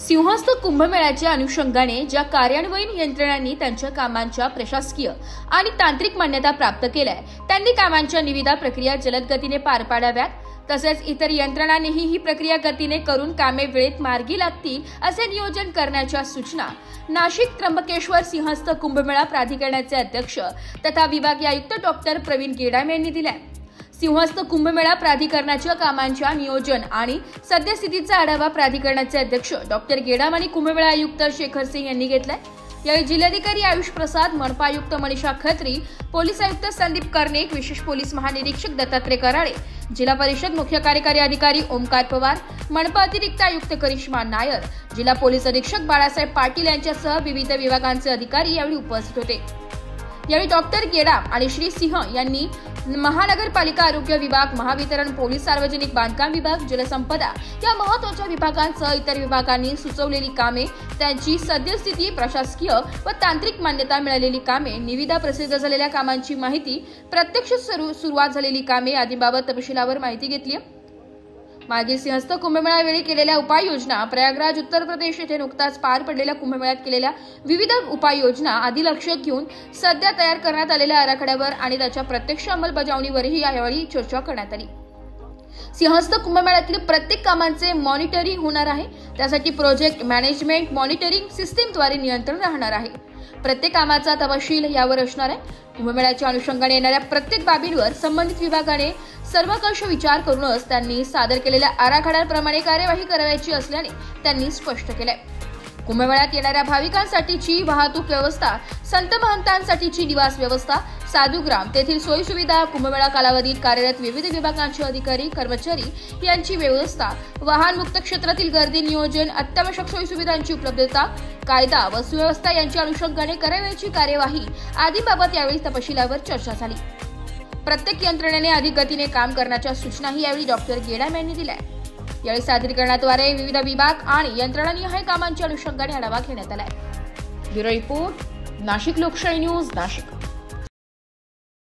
सिंहस्थ कुंभमेळ्याच्या अनुषंगाने ज्या कार्यान्वयन यंत्रणांनी त्यांच्या कामांच्या प्रशासकीय आणि तांत्रिक मान्यता प्राप्त केल्या त्यांनी कामांच्या निविदा प्रक्रिया जलद गतीने पार पाडाव्यात, तसेच इतर यंत्रणांनीही ही प्रक्रिया गतीने करून कामे वेळेत मार्गी लागतील असे नियोजन करण्याच्या सूचना नाशिक त्र्यंबकेश्वर सिंहस्थ कुंभमेळा प्राधिकरणाचे अध्यक्ष तथा विभागीय आयुक्त डॉक्टर प्रवीण गेडाम यांनी दिल्या। सिंहस्थ कुंभमेळा प्राधिकरणाच्या कामांच्या नियोजन आणि सद्यस्थितीचा आढावा प्राधिकरणाचे अध्यक्ष डॉक्टर गेडाम आणि कुंभमेळा आयुक्त शेखर सिंह यांनी घेतला। यावेळी जिल्हाधिकारी आयुष प्रसाद, मनपा आयुक्त मनीषा खत्री, पोलीस आयुक्त संदीप कर्णिक, विशेष पोलीस महानिरीक्षक दत्तात्रय कराळे, जिल्हा परिषद मुख्य कार्यकारी अधिकारी ओमकार पवार, मनपा अतिरिक्त आयुक्त करिश्मा नायर, जिल्हा पोलीस अधीक्षक बाळासाहेब पाटील यांच्यासह विविध विभागांचे अधिकारी यावेळी उपस्थित होते। यावेळी डॉक्टर गेडाम आणि श्री सिंह यांनी महानगरपालिका आरोग्य विभाग, महावितरण, पोलीस, सार्वजनिक बांधकाम विभाग, जलसंपदा या महत्त्वाच्या विभागांसह इतर विभागांनी सुचवलेली कामे, त्यांची सद्यस्थिती, प्रशासकीय व तांत्रिक मान्यता मिळालेली कामे, निविदा प्रसिद्ध झालेल्या कामांची माहिती, प्रत्यक्ष सुरुवात झालेली कामे आदींबाबत तपशिलावर माहिती घेतली। मागील सिंहस्थ कुंभमेळ्यावेळी केलेल्या उपाययोजना, प्रयागराज उत्तर प्रदेश येथे नुकताच पार पडलेल्या कुंभमेळ्यात केलेल्या विविध उपाययोजना आदी लक्षात घेऊन सध्या तयार करण्यात आलेल्या आराखड्यावर आणि त्याच्या प्रत्यक्ष अंमलबजावणीवरही यावेळी चर्चा करण्यात आली। सिंहस्थ कुंभमेळ्यातील प्रत्येक कामांचे मॉनिटरिंग होणार आहे, त्यासाठी प्रोजेक्ट मॅनेजमेंट मॉनिटरिंग सिस्टीमद्वारे नियंत्रण राहणार आहे। प्रत्येक कामाचा तपशील यावर असणार आहे। कुंभमेळ्याच्या अनुषंगाने येणाऱ्या प्रत्येक बाबींवर संबंधित विभागाने सर्वकष विचार करूनच त्यांनी सादर केलेल्या आराखड्याप्रमाणे कार्यवाही करायची असल्याने त्यांनी स्पष्ट केले। कुंभमेळ्यात येणाऱ्या भाविकांसाठीची वाहतूक व्यवस्था, संत महंतांसाठीची निवास व्यवस्था, साधुग्राम तेथील सोयी सुविधा, कुंभमेळा कालावधीत कार्यरत विविध विभागांचे अधिकारी कर्मचारी यांची व्यवस्था, वाहनमुक्त क्षेत्रातील गर्दी नियोजन, अत्यावश्यक सोयी सुविधांची उपलब्धता, कायदा व सुव्यवस्था यांच्या अनुषंगाने करावयाची कार्यवाही आदींबाबत यावेळी तपशिलावर चर्चा झाली। प्रत्येक यंत्रणेने अधिक गतीने काम करण्याच्या सूचनाही यावेळी डॉक्टर गेडाम यांनी दिल्या। यावेळी सादरीकरणाद्वारे विविध विभाग आणि यंत्रणानिहाय कामांच्या अनुषंगाने आढावा घेण्यात आला। ब्युरो रिपोर्ट, नाशिक लोकशाही न्यूज, नाशिक।